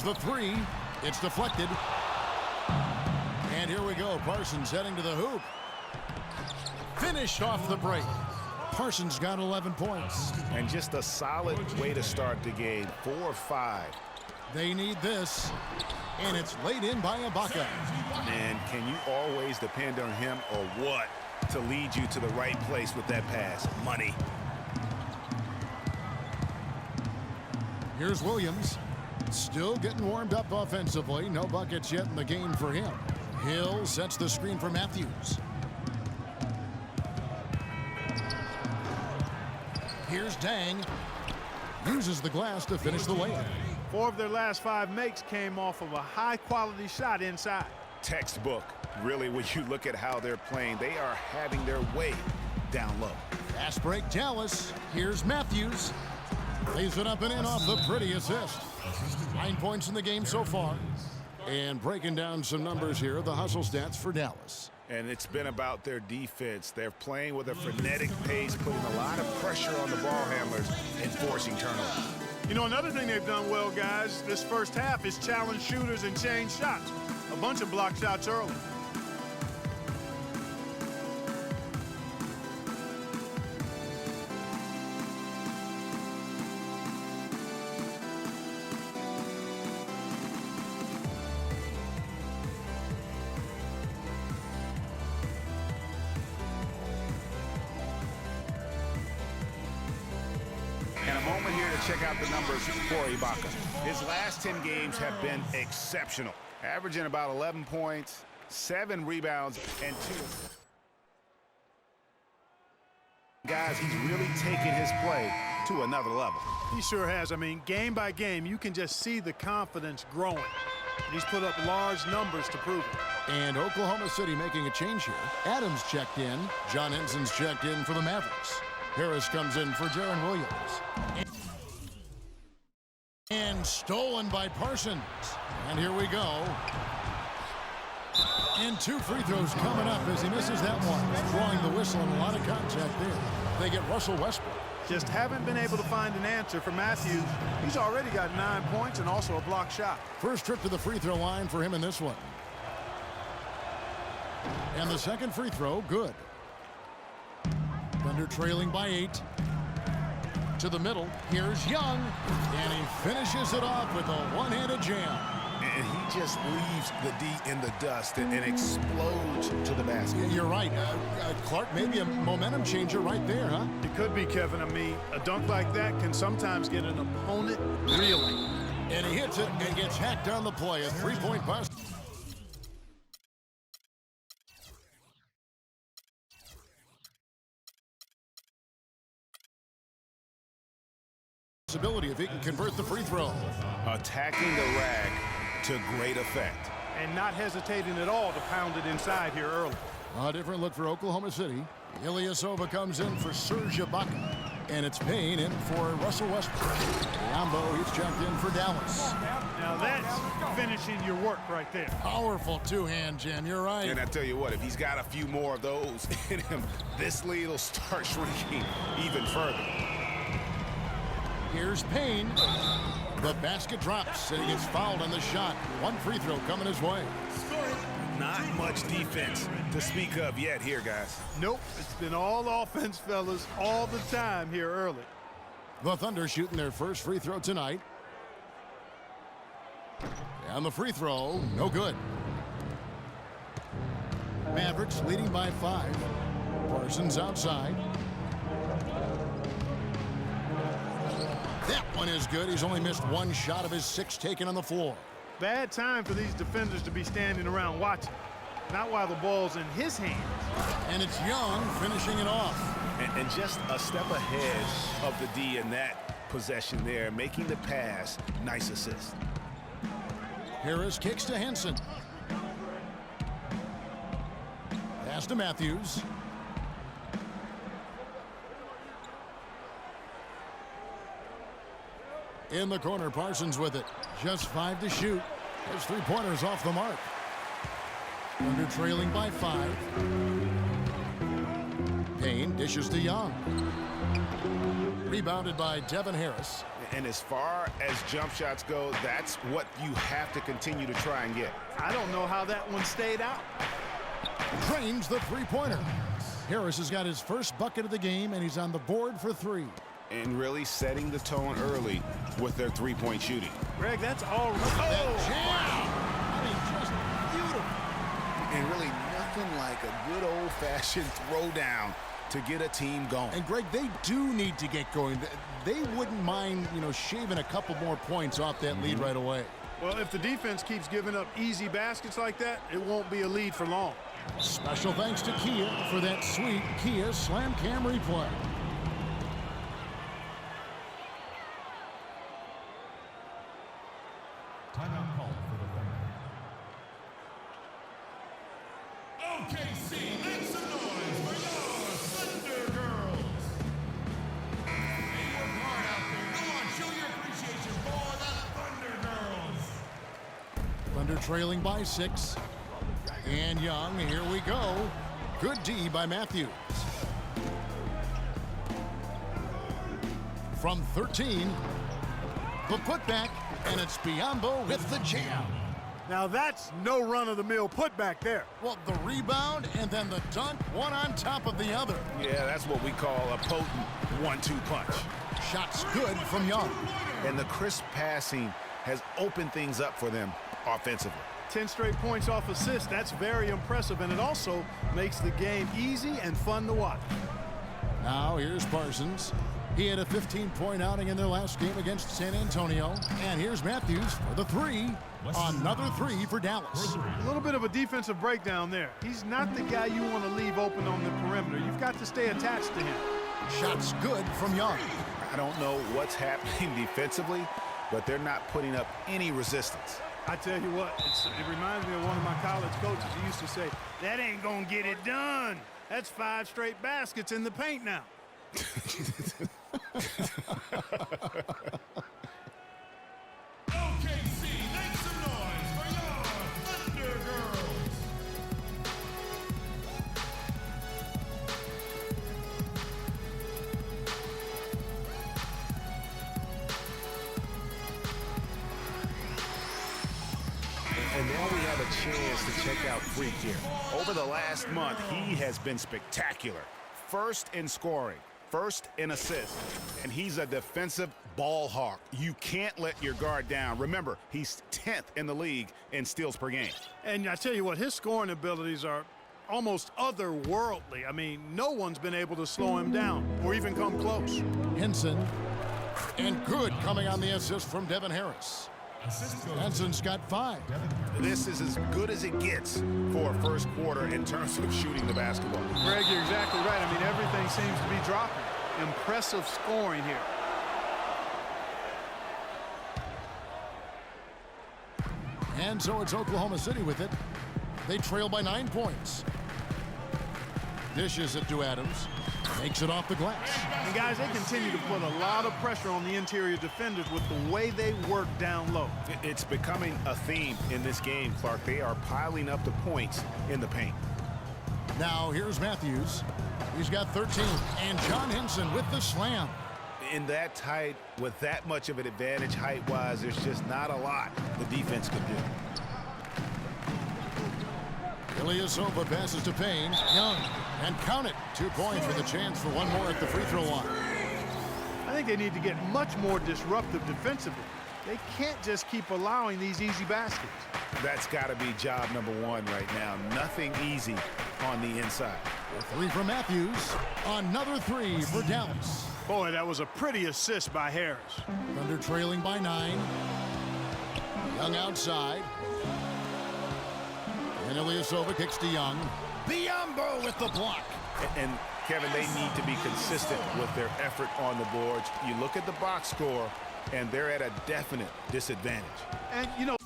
Here's the three. It's deflected. And here we go. Parsons heading to the hoop. Finished off the break. Parsons got 11 points. And just a solid way to start the game. 4-5. They need this. And it's laid in by Okc. Man, can you always depend on him or what to lead you to the right place with that pass? Money. Here's Williams. Still getting warmed up offensively. No buckets yet in the game for him. Hill sets the screen for Matthews. Here's Dang. Uses the glass to finish the layup. 4 of their last 5 makes came off of a high-quality shot inside. Textbook. Really, when you look at how they're playing, they are having their way down low. Fast break Dallas. Here's Matthews. Lays it up and in off the pretty assist. 9 points in the game so far. And breaking down some numbers here, the hustle stats for Dallas. And it's been about their defense. They're playing with a frenetic pace, putting a lot of pressure on the ball handlers and forcing turnovers. You know, another thing they've done well, guys, this first half is challenge shooters and change shots. A bunch of block shots early. And a moment here to check out the numbers for Okc. His last 10 games have been exceptional, averaging about 11 points, 7 rebounds, and 2 assists. Guys, he's really taken his play to another level. He sure has. I mean, game by game, you can just see the confidence growing. And he's put up large numbers to prove it. And Oklahoma City making a change here. Adams checked in. John Ensign's checked in for the Mavericks. Harris comes in for Jaron Williams. And stolen by Parsons. And here we go. And 2 free throws coming up as he misses that one. Drawing the whistle and a lot of contact there. They get Russell Westbrook. Just haven't been able to find an answer for Matthews. He's already got 9 points and also a block shot. First trip to the free throw line for him in this one. And the second free throw, good. Thunder trailing by 8. To the middle, here's Young. And he finishes it off with a one-handed jam. And he just leaves the D in the dust and explodes to the basket. You're right. Clark, maybe a momentum changer right there, huh? It could be, Kevin. I mean, a dunk like that can sometimes get an opponent reeling. And he hits it and gets hacked on the play. A three-point bust. Ability if he can convert the free throw. Attacking the rack to great effect. And not hesitating at all to pound it inside here early. A different look for Oklahoma City. Ilyasova comes in for Serge Ibaka. And it's Payne in for Russell Westbrook. Yambo, he's checked in for Dallas. Now that's finishing your work right there. Powerful two-hand jam, you're right. And I tell you what, if he's got a few more of those in him, this lead will start shrinking even further. Here's Payne. The basket drops, and he gets fouled on the shot. One free throw coming his way. Not much defense to speak of yet here, guys. Nope, it's been all offense, fellas, all the time here early. The Thunder shooting their first free throw tonight. And the free throw, no good. Mavericks leading by 5. Parsons outside. That one is good. He's only missed 1 shot of his 6 taken on the floor. Bad time for these defenders to be standing around watching. Not while the ball's in his hands. And it's Young finishing it off. And just a step ahead of the D in that possession there, making the pass. Nice assist. Harris kicks to Henson. Pass to Matthews. In the corner, Parsons with it. Just 5 to shoot. His three-pointers off the mark. Thunder trailing by 5. Payne dishes to Young. Rebounded by Devin Harris. And as far as jump shots go, that's what you have to continue to try and get. I don't know how that one stayed out. Drains the three-pointer. Harris has got his first bucket of the game, and he's on the board for 3. And really setting the tone early with their three-point shooting. Greg, that's all. That jam! I mean, just beautiful. And really nothing like a good old-fashioned throwdown to get a team going. And Greg, they do need to get going. They wouldn't mind, shaving a couple more points off that lead right away. Well, if the defense keeps giving up easy baskets like that, it won't be a lead for long. Special thanks to Kia for that sweet Kia Slam Cam replay. Timeout call for the Thunder. OKC, make some noise for your Thunder Girls. They work hard out there. Go on, show your appreciation for the Thunder Girls. Thunder trailing by 6. And Young, here we go. Good D by Matthews. From 13, the putback, and it's Biyombo with the jam. Now that's no run-of-the-mill putback there. Well, the rebound and then the dunk, one on top of the other. Yeah, that's what we call a potent 1-2 punch. Shots good from Young. And the crisp passing has opened things up for them offensively. 10 straight points off assists. That's very impressive, and it also makes the game easy and fun to watch. Now here's Parsons. He had a 15-point outing in their last game against San Antonio. And here's Matthews for the 3. Another 3 for Dallas. A little bit of a defensive breakdown there. He's not the guy you want to leave open on the perimeter. You've got to stay attached to him. Shots good from Young. I don't know what's happening defensively, but they're not putting up any resistance. I tell you what, it reminds me of one of my college coaches. He used to say, that ain't gonna get it done. That's 5 straight baskets in the paint now. OKC, make some noise for your Thunder Girls. And now we have a chance to check out Freak here. Over the last month, he has been spectacular. First in scoring, first in assists, and he's a defensive ball hawk. You can't let your guard down. Remember, he's 10th in the league in steals per game. And I tell you what, his scoring abilities are almost otherworldly. I mean, no one's been able to slow him down or even come close. Henson. And good coming on the assist from Devin Harris. Henson's got 5. This is as good as it gets for a first quarter in terms of shooting the basketball. Greg, you're exactly right. I mean, everything seems to be dropping. Impressive scoring here. And so it's Oklahoma City with it. They trail by 9 points. Dishes it to Adams. Makes it off the glass. And guys, they continue to put a lot of pressure on the interior defenders with the way they work down low. It's becoming a theme in this game, Clark. They are piling up the points in the paint. Now here's Matthews. He's got 13. And John Henson with the slam. In that tight, with that much of an advantage height-wise, there's just not a lot the defense could do. Ilyasova passes to Payne. Young. And count it. 2 points with a chance for one more at the free throw line. I think they need to get much more disruptive defensively. They can't just keep allowing these easy baskets. That's got to be job number 1 right now. Nothing easy on the inside. A 3 for Matthews. Another 3 for Dallas. Boy, that was a pretty assist by Harris. Thunder trailing by 9. Young outside. And Ilyasova kicks to Young. Biyombo with the block. And Kevin, they need to be consistent with their effort on the boards. You look at the box score, and they're at a definite disadvantage. And, you know,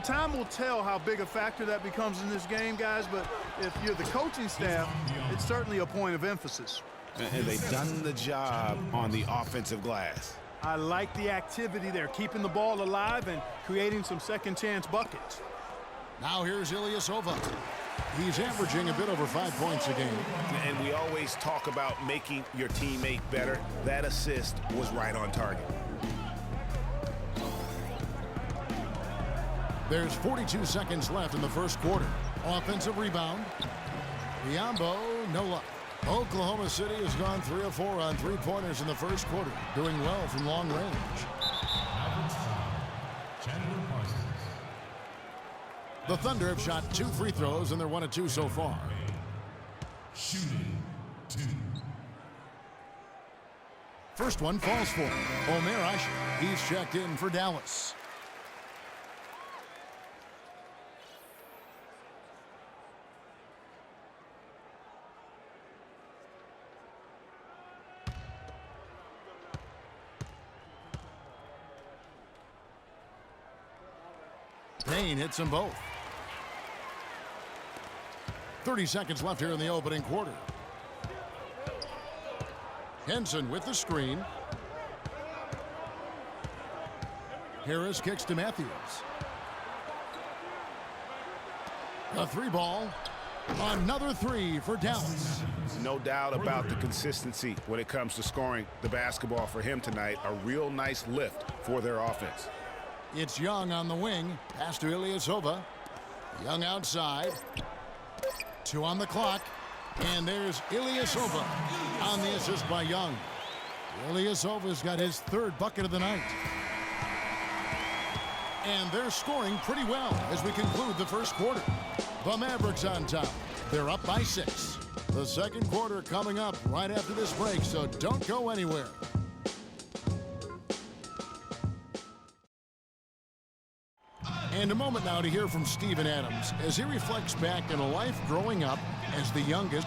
time will tell how big a factor that becomes in this game, guys, but if you're the coaching staff, it's certainly a point of emphasis. And they've done the job on the offensive glass. I like the activity there, keeping the ball alive and creating some second chance buckets. Now here's Ilyasova. He's averaging a bit over 5 points a game. And we always talk about making your teammate better. That assist was right on target. There's 42 seconds left in the first quarter. Offensive rebound. Biombo, no luck. Oklahoma City has gone 3 of 4 on three-pointers in the first quarter, doing well from long range. The Thunder have shot 2 free throws, and they're 1 of 2 so far. Shooting 2. First one falls for him. Omer Ashe. He's checked in for Dallas. Payne hits them both. 30 seconds left here in the opening quarter. Henson with the screen. Harris kicks to Matthews. A 3-ball. Another 3 for Dallas. No doubt about the consistency when it comes to scoring the basketball for him tonight. A real nice lift for their offense. It's Young on the wing. Pass to Ilyasova. Young outside. 2 on the clock. And there's Ilyasova on the assist by Young. Ilyasova's got his 3rd bucket of the night. And they're scoring pretty well as we conclude the first quarter. The Mavericks on top. They're up by 6. The second quarter coming up right after this break, so don't go anywhere. And a moment now to hear from Steven Adams as he reflects back on a life growing up as the youngest.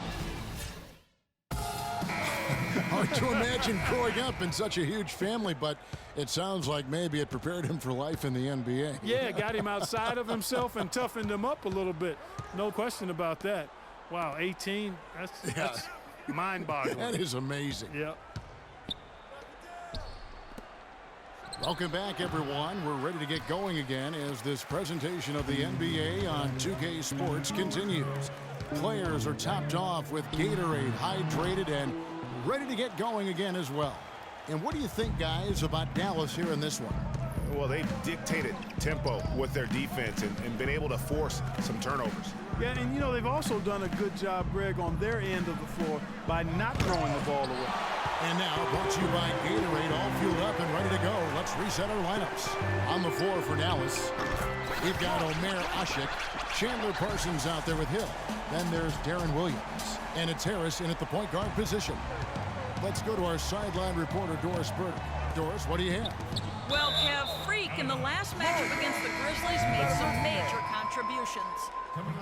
Hard to imagine growing up in such a huge family, but it sounds like maybe it prepared him for life in the NBA. Yeah, got him outside of himself and toughened him up a little bit. No question about that. Wow, 18, that's mind-boggling. That is amazing. Yep. Welcome back, everyone. We're ready to get going again as this presentation of the NBA on 2K Sports continues. Players are topped off with Gatorade, hydrated, and ready to get going again as well. And what do you think, guys, about Dallas here in this one? Well, they've dictated tempo with their defense and been able to force some turnovers. Yeah, and you know, they've also done a good job, Greg, on their end of the floor by not throwing the ball away. And now, brought to you by Gatorade, all fueled up and ready to go. Let's reset our lineups. On the floor for Dallas, we've got Omer Ashe, Chandler Parsons out there with Hill. Then there's Darren Williams, and it's Harris in at the point guard position. Let's go to our sideline reporter, Doris Burke. Doris, what do you have? Well, Kev, Freak in the last matchup against the Grizzlies made some major contributions.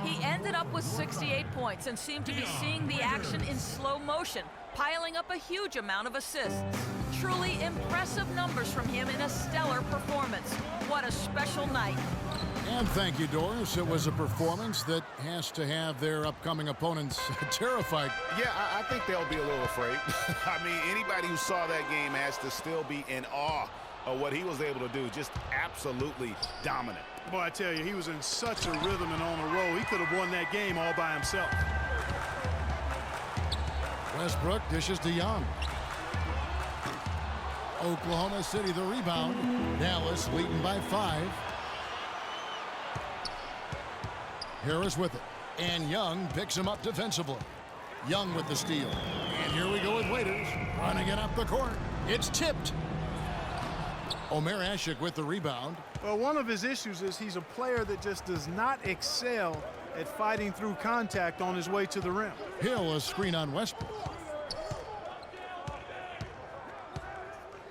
He ended up with 68 points and seemed to be seeing the action in slow motion, piling up a huge amount of assists. Truly impressive numbers from him in a stellar performance. What a special night. And thank you, Doris. It was a performance that has to have their upcoming opponents terrified. Yeah, I think they'll be a little afraid. I mean, anybody who saw that game has to still be in awe of what he was able to do. Just absolutely dominant. Boy, I tell you, he was in such a rhythm and on a roll. He could have won that game all by himself. Westbrook dishes to Young. Oklahoma City the rebound. Dallas leading by 5. Harris with it. And Young picks him up defensively. Young with the steal. And here we go with Waiters. Running it up the court. It's tipped. Omer Ashe with the rebound. Well, one of his issues is he's a player that just does not excel at fighting through contact on his way to the rim. Hill, a screen on Westbrook.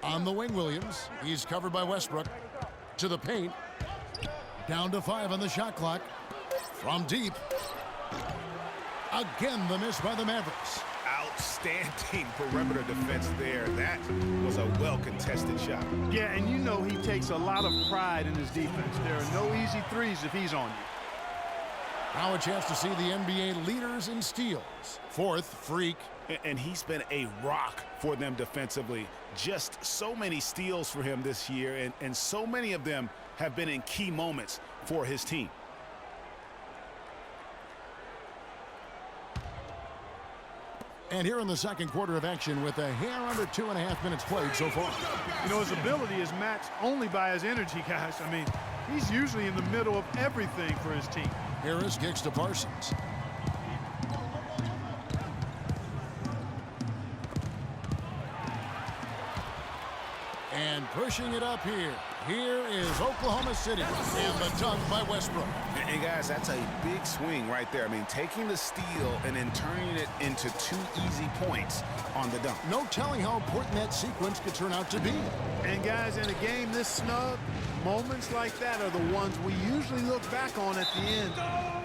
On the wing, Williams. He's covered by Westbrook. To the paint. Down to 5 on the shot clock. From deep. Again, the miss by the Mavericks. Outstanding perimeter defense there. That was a well-contested shot. Yeah, and you know he takes a lot of pride in his defense. There are no easy threes if he's on you. Now a chance to see the NBA leaders in steals. 4th, Freak. And he's been a rock for them defensively. Just so many steals for him this year, and so many of them have been in key moments for his team. And here in the second quarter of action with a hair under 2.5 minutes played so far. You know, his ability is matched only by his energy, guys. I mean, he's usually in the middle of everything for his team. Harris kicks to Parsons. And pushing it up here. Here is Oklahoma City. And the dunk by Westbrook. And guys, that's a big swing right there. I mean, taking the steal and then turning it into 2 easy points on the dunk. No telling how important that sequence could turn out to be. And guys, in a game this snug, moments like that are the ones we usually look back on at the end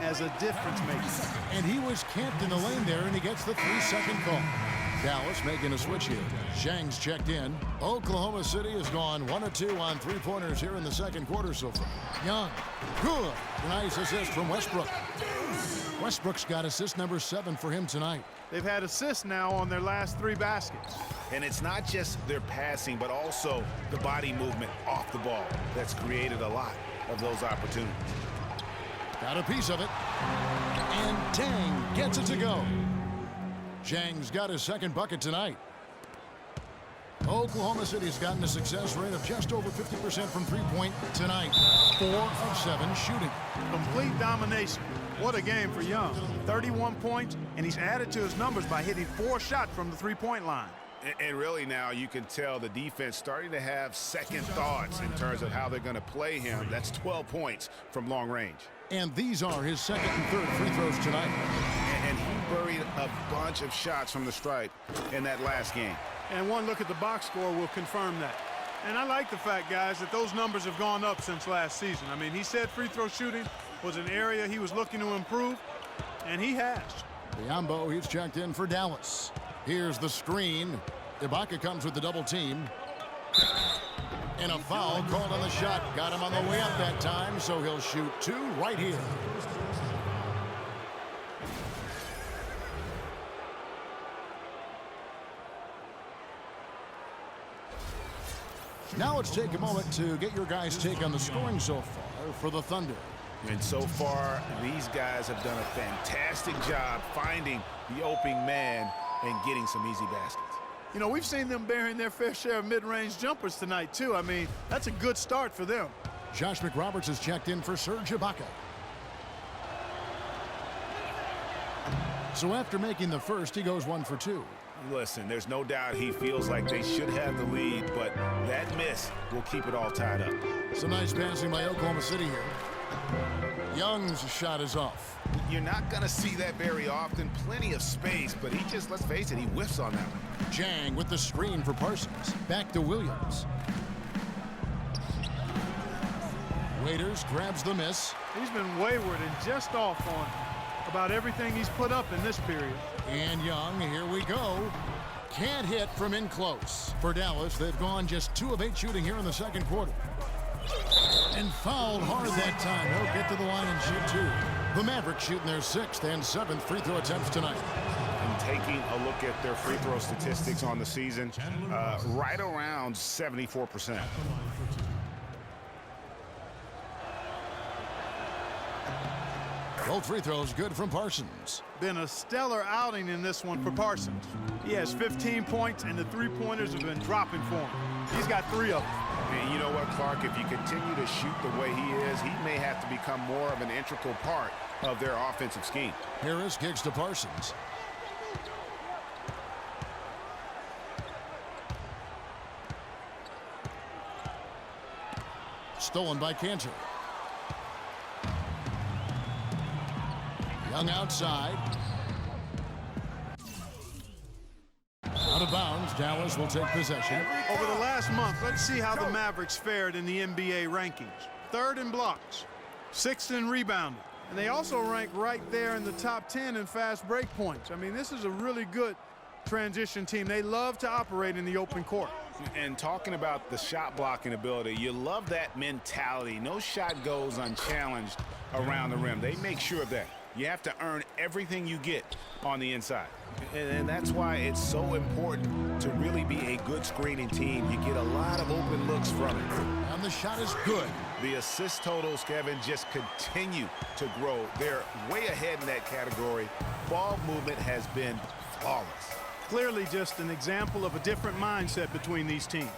as a difference maker. And he was camped in the lane there, and he gets the 3-second call. Dallas making a switch here. Zhang's checked in. Oklahoma City has gone 1 of 2 on three-pointers here in the second quarter so far. Young, good. Nice assist from Westbrook. Westbrook's got assist number 7 for him tonight. They've had assists now on their last 3 baskets. And it's not just their passing, but also the body movement off the ball that's created a lot of those opportunities. Got a piece of it. And Tang gets it to go. Zhang's got his second bucket tonight. Oklahoma City's gotten a success rate of just over 50% from three-point tonight. 4 of 7 shooting. Complete domination. What a game for Young. 31 points, and he's added to his numbers by hitting 4 shots from the three-point line. And really now you can tell the defense starting to have second thoughts in terms of how they're going to play him. That's 12 points from long range. And these are his second and third free throws tonight. And he buried a bunch of shots from the stripe in that last game. And one look at the box score will confirm that. And I like the fact, guys, that those numbers have gone up since last season. I mean, he said free throw shooting was an area he was looking to improve, and he has. Biombo, he's checked in for Dallas. Here's the screen. Ibaka comes with the double team. And a foul called on the shot. Got him on the way up that time, so he'll shoot 2 right here. Now let's take a moment to get your guys' take on the scoring so far for the Thunder. And so far, these guys have done a fantastic job finding the opening man and getting some easy baskets. You know, we've seen them bearing their fair share of mid-range jumpers tonight, too. I mean, that's a good start for them. Josh McRoberts has checked in for Serge Ibaka. So after making the first, he goes 1 for 2. Listen, there's no doubt he feels like they should have the lead, but that miss will keep it all tied up. Some nice passing by Oklahoma City here. Young's shot is off. You're not going to see that very often. Plenty of space, but he just, let's face it, he whiffs on that one. Zhang with the screen for Parsons. Back to Williams. Waiters grabs the miss. He's been wayward and just off on about everything he's put up in this period. And Young, here we go. Can't hit from in close. For Dallas, they've gone just 2 of 8 shooting here in the second quarter. And fouled hard that time. He'll get to the line and shoot 2. The Mavericks shooting their 6th and 7th free throw attempts tonight. And taking a look at their free throw statistics on the season, right around 74%. Both free throws good from Parsons. Been a stellar outing in this one for Parsons. He has 15 points, and the three-pointers have been dropping for him. He's got 3 of them. And you know what, Clark? If you continue to shoot the way he is, he may have to become more of an integral part of their offensive scheme. Harris kicks to Parsons. Stolen by Cantor. Young outside. Out of bounds, Dallas will take possession. Over the last month, let's see how the Mavericks fared in the NBA rankings. 3rd in blocks, 6th in rebounding, and they also rank right there in the top 10 in fast break points. I mean, this is a really good transition team. They love to operate in the open court. And talking about the shot blocking ability, you love that mentality. No shot goes unchallenged around the rim. They make sure of that. You have to earn everything you get on the inside. And that's why it's so important to really be a good screening team. You get a lot of open looks from it. And the shot is good. The assist totals, Kevin, just continue to grow. They're way ahead in that category. Ball movement has been flawless. Clearly just an example of a different mindset between these teams.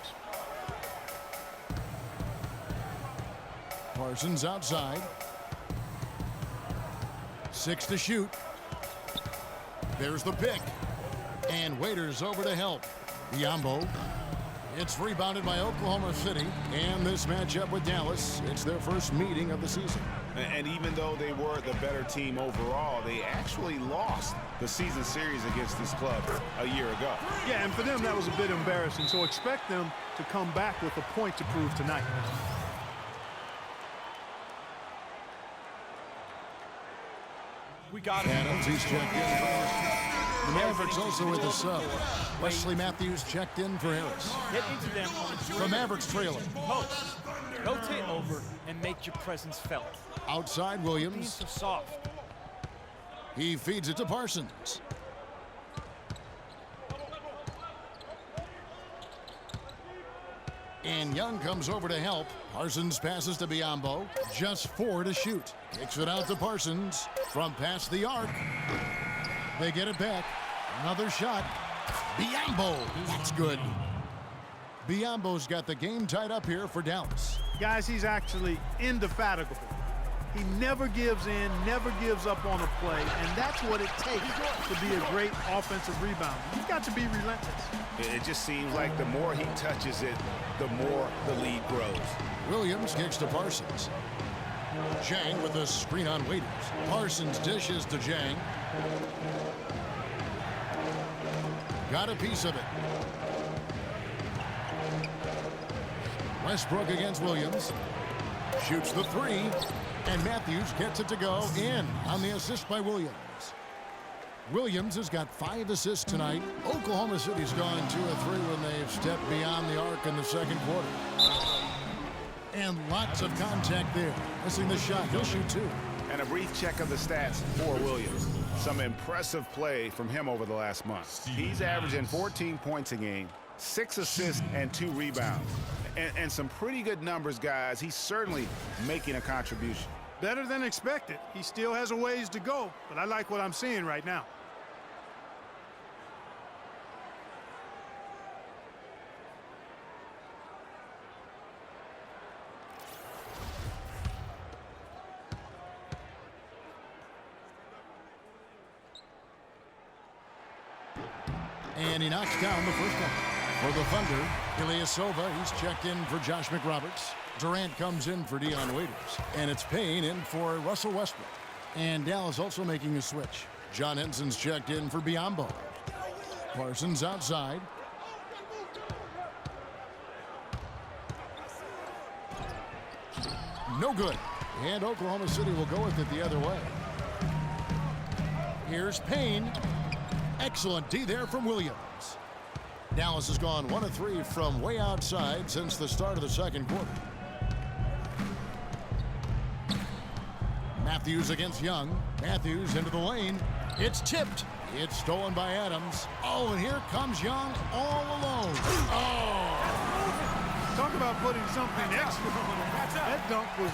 Parsons outside. 6 to shoot. There's the pick. And Waiters over to help. Biombo. It's rebounded by Oklahoma City. And this matchup with Dallas, it's their first meeting of the season. And even though they were the better team overall, they actually lost the season series against this club a year ago. Yeah, and for them, that was a bit embarrassing. So expect them to come back with a point to prove tonight. We got it. Adams, he's checked in. The Mavericks also with the sub. Wesley Matthews checked in for Harris. Get into them on The Mavericks trailing. post. Rotate over and make your presence felt. Outside Being Williams. so soft. He feeds it to Parsons. And Young comes over to help. Parsons passes to Biombo. Just 4 to shoot. Kicks it out to Parsons from past the arc. They get it back. Another shot. Biombo. That's good. Biombo's got the game tied up here for Dallas. Guys, he's actually indefatigable. He never gives in, never gives up on a play, and that's what it takes to be a great offensive rebounder. You've got to be relentless. It just seems like the more he touches it, the more the lead grows. Williams kicks to Parsons. Jang with a screen on Waiters. Parsons dishes to Jang. Got a piece of it. Westbrook against Williams. Shoots the 3. And Matthews gets it to go in on the assist by Williams. Williams has got 5 assists tonight. Oklahoma City's gone 2 of 3 when they've stepped beyond the arc in the second quarter. And lots of contact there. Missing the shot. He'll shoot 2. And a brief check of the stats for Williams. Some impressive play from him over the last month. He's averaging 14 points a game, 6 assists and 2 rebounds. And some pretty good numbers, guys. He's certainly making a contribution. Better than expected. He still has a ways to go, but I like what I'm seeing right now. And he knocks down the first one. For the Thunder, Ilyasova, he's checked in for Josh McRoberts. Durant comes in for Dion Waiters. And it's Payne in for Russell Westbrook. And Dallas also making a switch. John Henson's checked in for Biombo. Parsons outside. No good. And Oklahoma City will go with it the other way. Here's Payne. Excellent D there from Williams. Dallas has gone 1 of 3 from way outside since the start of the second quarter. Matthews against Young. Matthews into the lane. It's tipped. It's stolen by Adams. Oh, and here comes Young all alone. Oh! Talk about putting something extra on him. That dunk was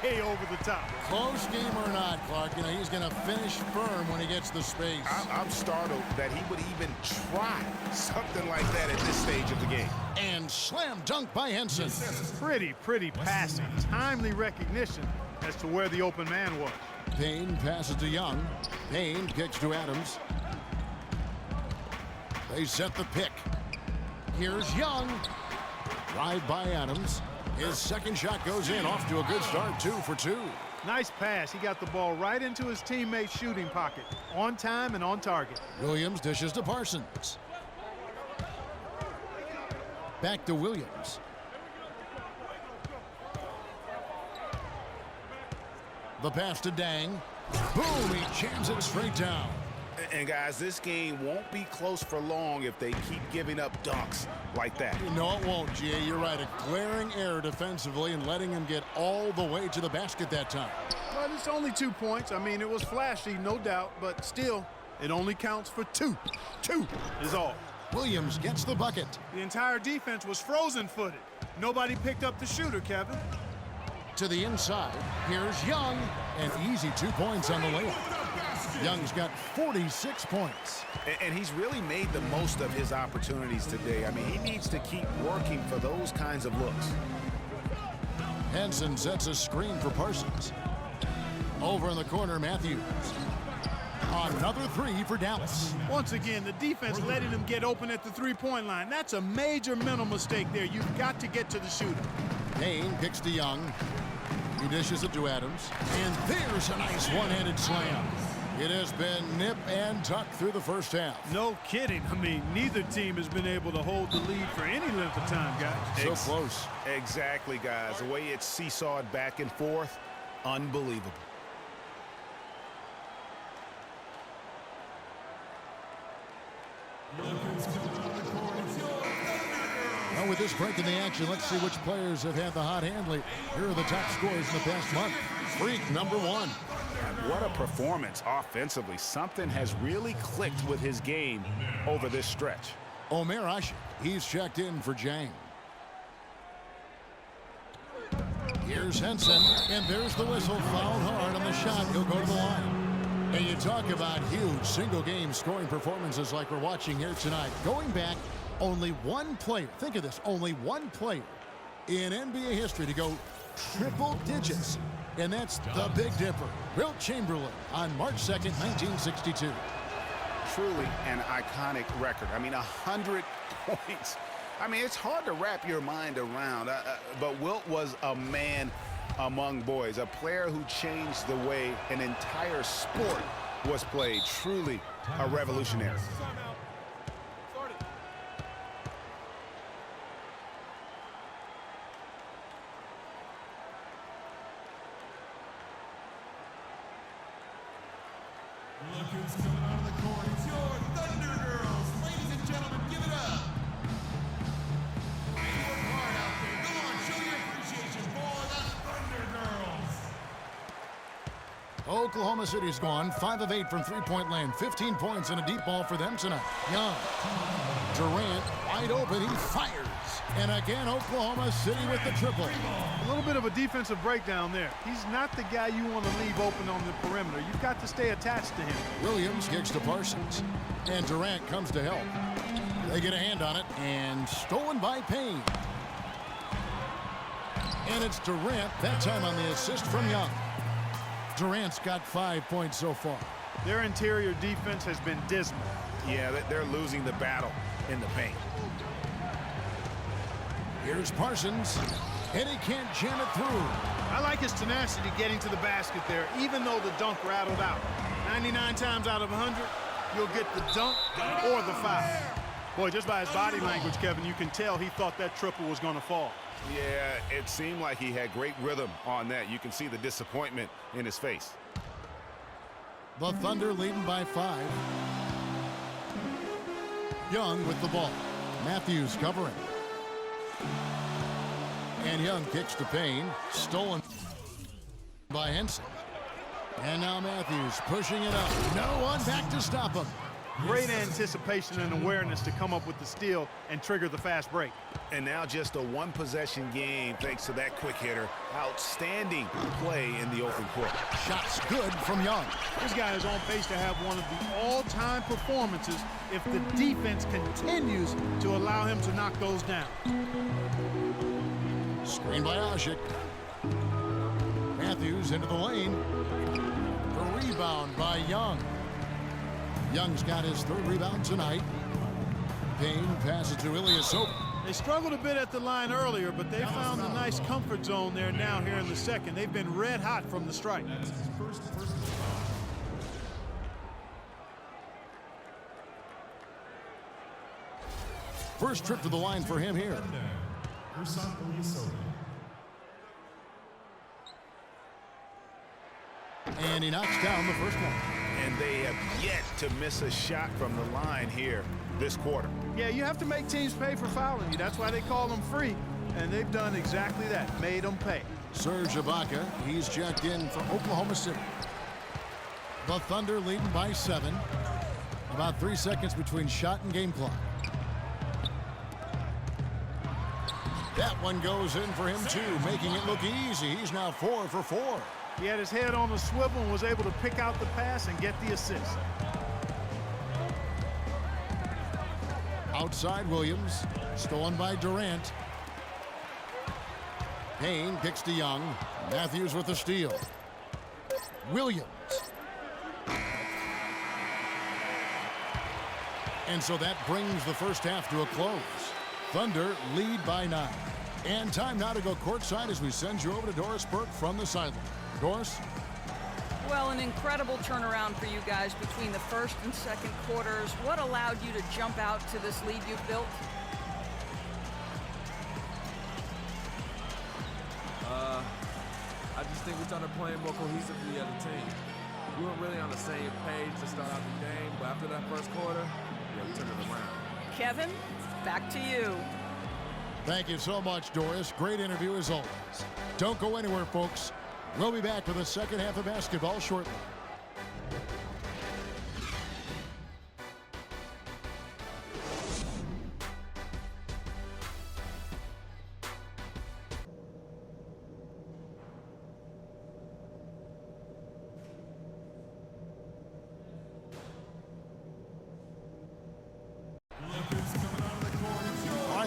way over the top. Close game or not, Clark, you know, he's going to finish firm when he gets the space. I'm startled that he would even try something like that at this stage of the game. And slam dunk by Henson. Pretty passing. Timely recognition as to where the open man was. Payne passes to Young. Payne kicks to Adams. They set the pick. Here's Young. Drive by Adams. His second shot goes in, off to a good start, 2 for 2. Nice pass. He got the ball right into his teammate's shooting pocket. On time and on target. Williams dishes to Parsons. Back to Williams. The pass to Dang. Boom, he jams it straight down. And guys, this game won't be close for long if they keep giving up dunks like that. No, it won't, G.A. You're right. A glaring error defensively and letting him get all the way to the basket that time. But it's only 2 points. I mean, it was flashy, no doubt, but still, it only counts for 2. 2 is all. Williams gets the bucket. The entire defense was frozen-footed. Nobody picked up the shooter, Kevin. To the inside. Here's Young. An easy 2 points on the layup. Young's got 46 points. And he's really made the most of his opportunities today. I mean, he needs to keep working for those kinds of looks. Henson sets a screen for Parsons. Over in the corner, Matthews. Another three for Dallas. Once again, the defense letting him get open at the three-point line. That's a major mental mistake there. You've got to get to the shooter. Payne kicks to Young. He dishes it to Adams. And there's a nice one-handed slam. It has been nip and tuck through the first half. No kidding. I mean, neither team has been able to hold the lead for any length of time, guys. So close. Exactly, guys. The way it's seesawed back and forth, unbelievable. Well, with this break in the action, let's see which players have had the hot hand lately. Here are the top scorers in the past month. Freak, number one. What a performance offensively. Something has really clicked with his game over this stretch. Omer Ashik, he's checked in for Jang. Here's Henson, and there's the whistle. Fouled hard on the shot. He'll go to the line. And you talk about huge single-game scoring performances like we're watching here tonight. Going back, only one player, think of this, only one player in NBA history to go triple digits. And that's the Big Dipper, Wilt Chamberlain, on March 2nd, 1962. Truly an iconic record. I mean, 100 points. I mean, it's hard to wrap your mind around, but Wilt was a man among boys, a player who changed the way an entire sport was played. Truly a revolutionary. Look who's coming out of the court. It's your Thunder Girls. Ladies and gentlemen, give it up. They work hard out there. Go on, show your appreciation for the Thunder Girls. Oklahoma City's gone 5 of 8 from three-point land. 15 points and a deep ball for them tonight. Young. Durant wide open. He fires. And again, Oklahoma City with the triple. A little bit of a defensive breakdown there. He's not the guy you want to leave open on the perimeter. You've got to stay attached to him. Williams kicks to Parsons. And Durant comes to help. They get a hand on it, and stolen by Payne. And it's Durant, that time on the assist from Young. Durant's got 5 points so far. Their interior defense has been dismal. Yeah, they're losing the battle in the paint. Here's Parsons, and he can't jam it through. I like his tenacity getting to the basket there, even though the dunk rattled out. 99 times out of 100, you'll get the dunk or the foul. Boy, just by his body language, Kevin, you can tell he thought that triple was going to fall. Yeah, it seemed like he had great rhythm on that. You can see the disappointment in his face. The Thunder leading by 5. Young with the ball. Matthews covering. And Young kicks to Payne. Stolen by Henson. And now Matthews pushing it up. No one back to stop him. Great anticipation and awareness to come up with the steal and trigger the fast break. And now just a one-possession game thanks to that quick hitter. Outstanding play in the open court. Shots good from Young. This guy is on pace to have one of the all-time performances if the defense continues to allow him to knock those down. Screen by Ashik. Matthews into the lane. The rebound by Young. Young's got his 3rd rebound tonight. Payne passes to Ilyasova. They struggled a bit at the line earlier, but they found a nice comfort zone there now here in the second. They've been red hot from the strike. First trip to the line for him here. And he knocks down the first one. And they have yet to miss a shot from the line here this quarter. Yeah, you have to make teams pay for fouling you. That's why they call them free. And they've done exactly that, made them pay. Serge Ibaka, he's checked in for Oklahoma City. The Thunder leading by 7. About 3 seconds between shot and game clock. That one goes in for him too, making it look easy. He's now 4 for 4. He had his head on the swivel and was able to pick out the pass and get the assist. Outside Williams, stolen by Durant. Payne kicks to Young. Matthews with the steal. Williams. And so that brings the first half to a close. Thunder lead by 9. And time now to go courtside as we send you over to Doris Burke from the sideline. Doris? Well, an incredible turnaround for you guys between the first and second quarters. What allowed you to jump out to this lead you've built? I just think we started playing more cohesively as a team. We weren't really on the same page to start out the game, but after that first quarter, yeah, we turned it around. Kevin, back to you. Thank you so much, Doris. Great interview as always. Don't go anywhere, folks. We'll be back with the second half of basketball shortly.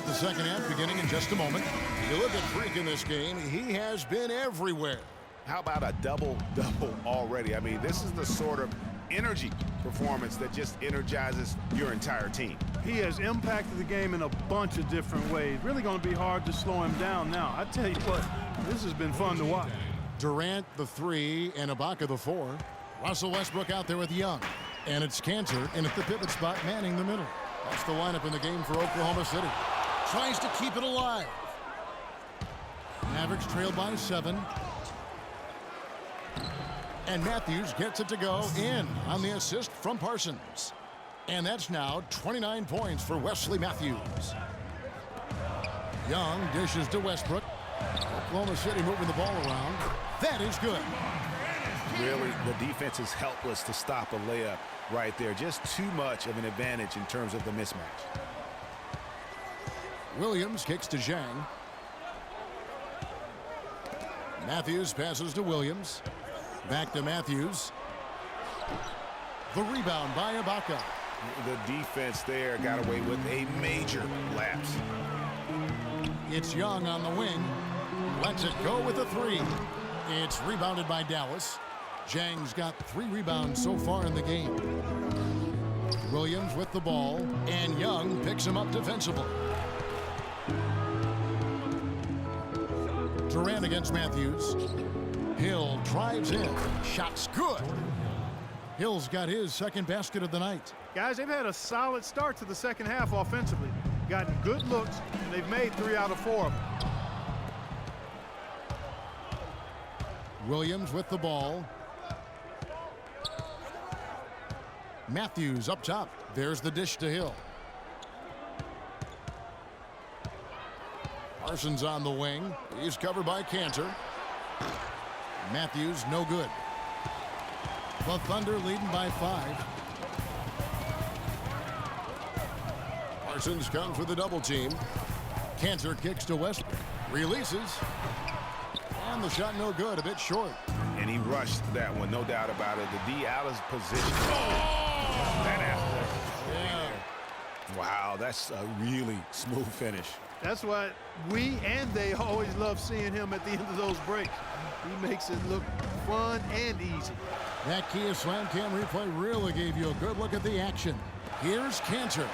The second half beginning in just a moment. You look at Freak in this game, he has been everywhere. How about a double-double already? I mean, this is the sort of energy performance that just energizes your entire team. He has impacted the game in a bunch of different ways. Really going to be hard to slow him down now. I tell you what, this has been fun to watch. Durant the 3 and Ibaka the 4. Russell Westbrook out there with Young. And it's Cantor in at the pivot spot manning the middle. That's the lineup in the game for Oklahoma City. Tries to keep it alive. Mavericks trail by 7. And Matthews gets it to go in on the assist from Parsons. And that's now 29 points for Wesley Matthews. Young dishes to Westbrook. Oklahoma City moving the ball around. That is good. Really, the defense is helpless to stop a layup right there. Just too much of an advantage in terms of the mismatch. Williams kicks to Zhang. Matthews passes to Williams. Back to Matthews. The rebound by Ibaka. The defense there got away with a major lapse. It's Young on the wing. Lets it go with a 3. It's rebounded by Dallas. Zhang's got 3 rebounds so far in the game. Williams with the ball, and Young picks him up defensively. Durant against Matthews. Hill drives in. Shot's good. Hill's got his second basket of the night. Guys, they've had a solid start to the second half offensively. Gotten good looks, and they've made 3 out of 4 of them. Williams with the ball. Matthews up top. There's the dish to Hill. Parsons on the wing. He's covered by Cantor. Matthews no good. The Thunder leading by 5. Parsons comes with a double team. Cantor kicks to Westbrook. Releases. And the shot no good, a bit short. And he rushed that one, no doubt about it. The D out of position. That athletic. Yeah. Wow, that's a really smooth finish. That's why we and they always love seeing him at the end of those breaks. He makes it look fun and easy. That Kia Slam Cam replay really gave you a good look at the action. Here's Cantor.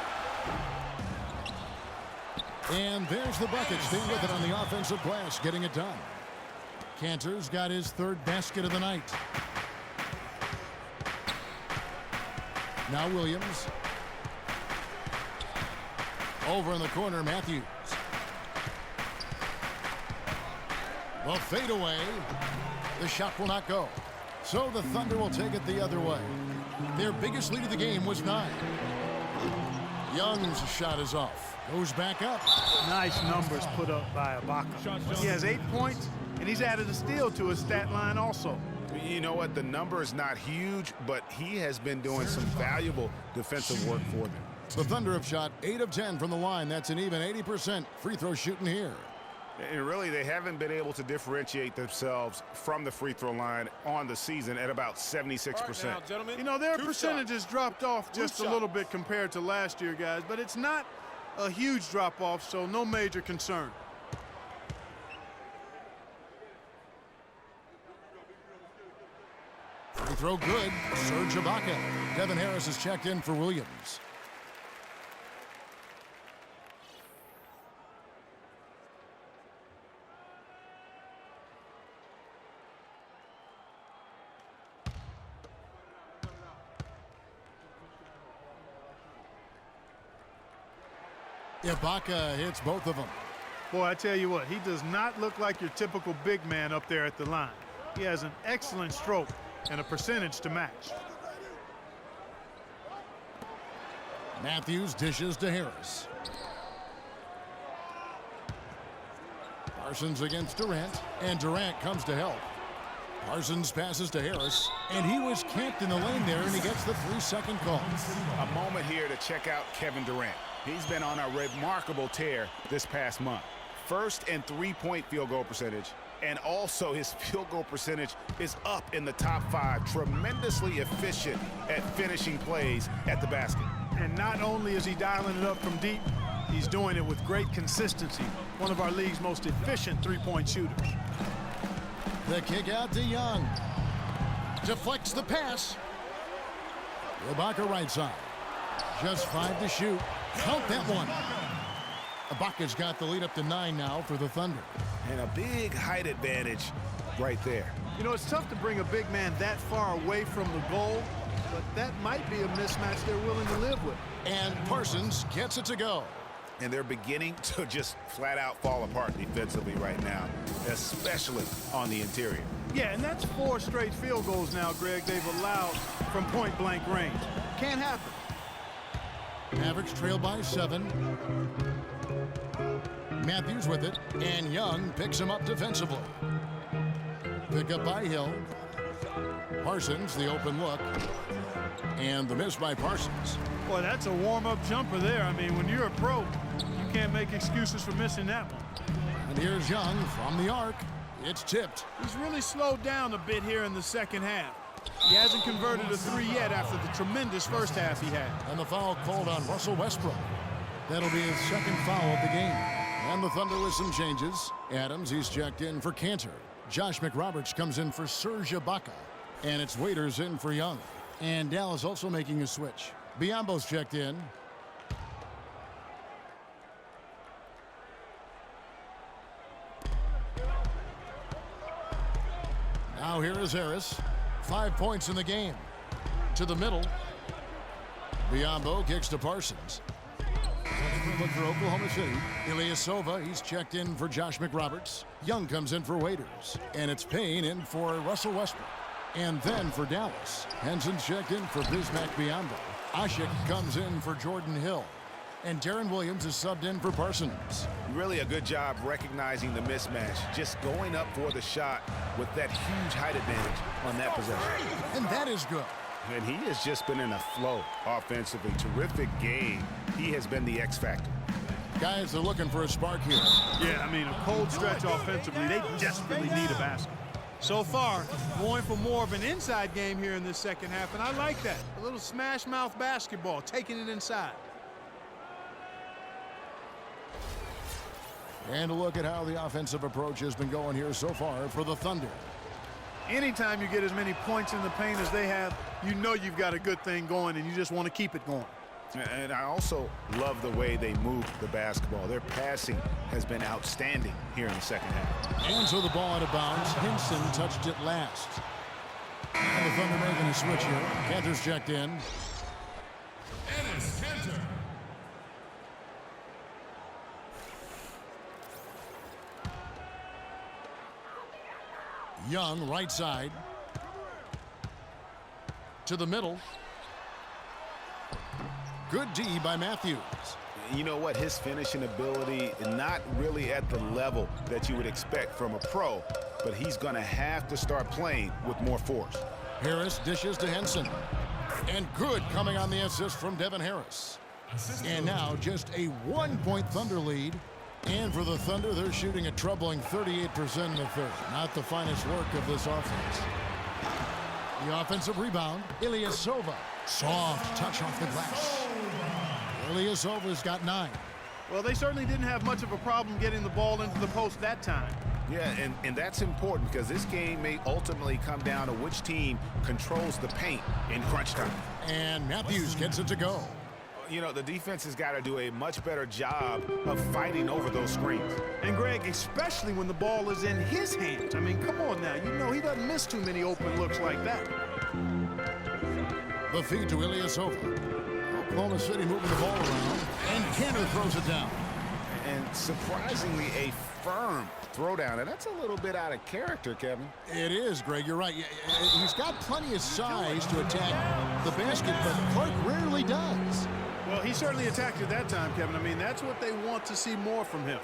And there's the bucket. Staying with it on the offensive glass, getting it done. Cantor's got his 3rd basket of the night. Now Williams. Over in the corner, Matthews. The fadeaway. The shot will not go. So the Thunder will take it the other way. Their biggest lead of the game was 9. Young's shot is off. Goes back up. Nice numbers put up by Ibaka. He has 8 points, and he's added a steal to his stat line also. You know what? The number is not huge, but he has been doing some valuable defensive work for them. The Thunder have shot 8 of 10 from the line. That's an even 80% free throw shooting here. And really, they haven't been able to differentiate themselves from the free throw line on the season at about 76%. Now, gentlemen, You know, their two percentages shots. dropped off just a little bit compared to last year, guys, but it's not a huge drop-off, so no major concern. Free throw good. Serge Ibaka. Devin Harris is checked in for Williams. Ibaka hits both of them. Boy, I tell you what, he does not look like your typical big man up there at the line. He has an excellent stroke and a percentage to match. Matthews dishes to Harris. Parsons against Durant, and Durant comes to help. Parsons passes to Harris, and he was camped in the lane there, and he gets the 3-second call. A moment here to check out Kevin Durant. He's been on a remarkable tear this past month. First in three-point field goal percentage, and also his field goal percentage is up in the top 5. Tremendously efficient at finishing plays at the basket. And not only is he dialing it up from deep, he's doing it with great consistency. One of our league's most efficient three-point shooters. The kick out to Young. Deflects the pass. Ibaka right side. Just 5 to shoot. Count that one. Ibaka's got the lead up to 9 now for the Thunder. And a big height advantage right there. You know, it's tough to bring a big man that far away from the goal, but that might be a mismatch they're willing to live with. And Parsons gets it to go. And they're beginning to just flat out fall apart defensively right now, especially on the interior. Yeah, and that's 4 straight field goals now, Greg, they've allowed from point-blank range. Can't happen. Mavericks trail by 7. Matthews with it, and Young picks him up defensively. Pick up by Hill. Parsons, the open look. And the miss by Parsons. Boy, that's a warm-up jumper there. I mean, when you're a pro, you can't make excuses for missing that one. And here's Young from the arc. It's tipped. He's really slowed down a bit here in the second half. He hasn't converted a 3 yet after the tremendous first half he had. And the foul called on Russell Westbrook. That'll be his second foul of the game. And the Thunder with some changes. Adams, he's checked in for Cantor. Josh McRoberts comes in for Serge Ibaka. And it's Waiters in for Young. And Dallas also making a switch. Biyombo's checked in. Now here is Harris. 5 points in the game. To the middle. Biyombo kicks to Parsons. Look for Oklahoma City. Ilyasova, he's checked in for Josh McRoberts. Young comes in for Waiters. And it's Payne in for Russell Westbrook. And then for Dallas, Henson's checked in for Bismack Biyombo. Ashik comes in for Jordan Hill. And Darren Williams is subbed in for Parsons. Really a good job recognizing the mismatch, just going up for the shot with that huge height advantage on that possession. And that is good. And he has just been in a flow offensively. Terrific game. He has been the X factor. Guys are looking for a spark here. Yeah, I mean, a cold stretch offensively. They desperately need a basket. So far, going for more of an inside game here in this second half, and I like that. A little smash mouth basketball, taking it inside. And a look at how the offensive approach has been going here so far for the Thunder. Anytime you get as many points in the paint as they have, you know you've got a good thing going, and you just want to keep it going. And I also love the way they move the basketball. Their passing has been outstanding here in the second half. And so the ball out of bounds. Henson touched it last. And the Thunder making a switch here. Cantor's checked in. Enes Kanter. Young, right side. To the middle. Good D by Matthews. You know what? His finishing ability is not really at the level that you would expect from a pro, but he's going to have to start playing with more force. Harris dishes to Henson. And good coming on the assist from Devin Harris. And now just a 1-point Thunder lead And for the Thunder, they're shooting a troubling 38% in the third. Not the finest work of this offense. The offensive rebound, Ilyasova. Soft touch off the glass. Ilyasova's got 9. Well, they certainly didn't have much of a problem getting the ball into the post that time. Yeah, and that's important because this game may ultimately come down to which team controls the paint in crunch time. And Matthews gets it to go. You know, the defense has got to do a much better job of fighting over those screens. And Greg, especially when the ball is in his hands. I mean, come on now. You know he doesn't miss too many open looks like that. The feed to Ilyasova. Oklahoma City moving the ball around. And Kanter throws it down. And surprisingly, a firm throwdown. And that's a little bit out of character, Kevin. It is, Greg. You're right. He's got plenty of size to attack the basket, but Clark rarely does. Well, he certainly attacked it that time, Kevin. I mean, that's what they want to see more from him.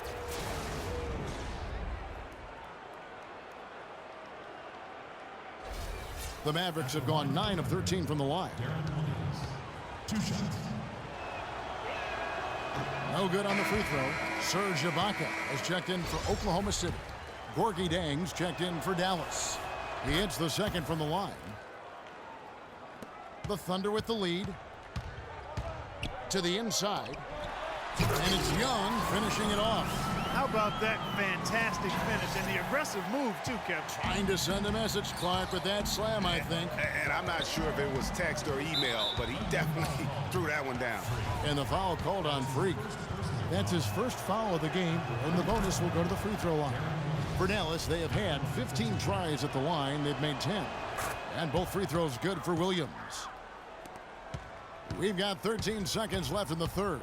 The Mavericks have gone 9 of 13 from the line. 2 shots. No good on the free throw. Serge Ibaka has checked in for Oklahoma City. Gorgie Dang's checked in for Dallas. He hits the second from the line. The Thunder with the lead. To the inside. And it's Young finishing it off. How about that fantastic finish and the aggressive move, too, Kevin? Trying to send a message, Clark, with that slam, I think. And I'm not sure if it was text or email, but he definitely threw that one down. And the foul called on Freak. That's his first foul of the game, and the bonus will go to the free throw line. For Dallas, they have had 15 tries at the line. They've made 10. And both free throws good for Williams. We've got 13 seconds left in the third.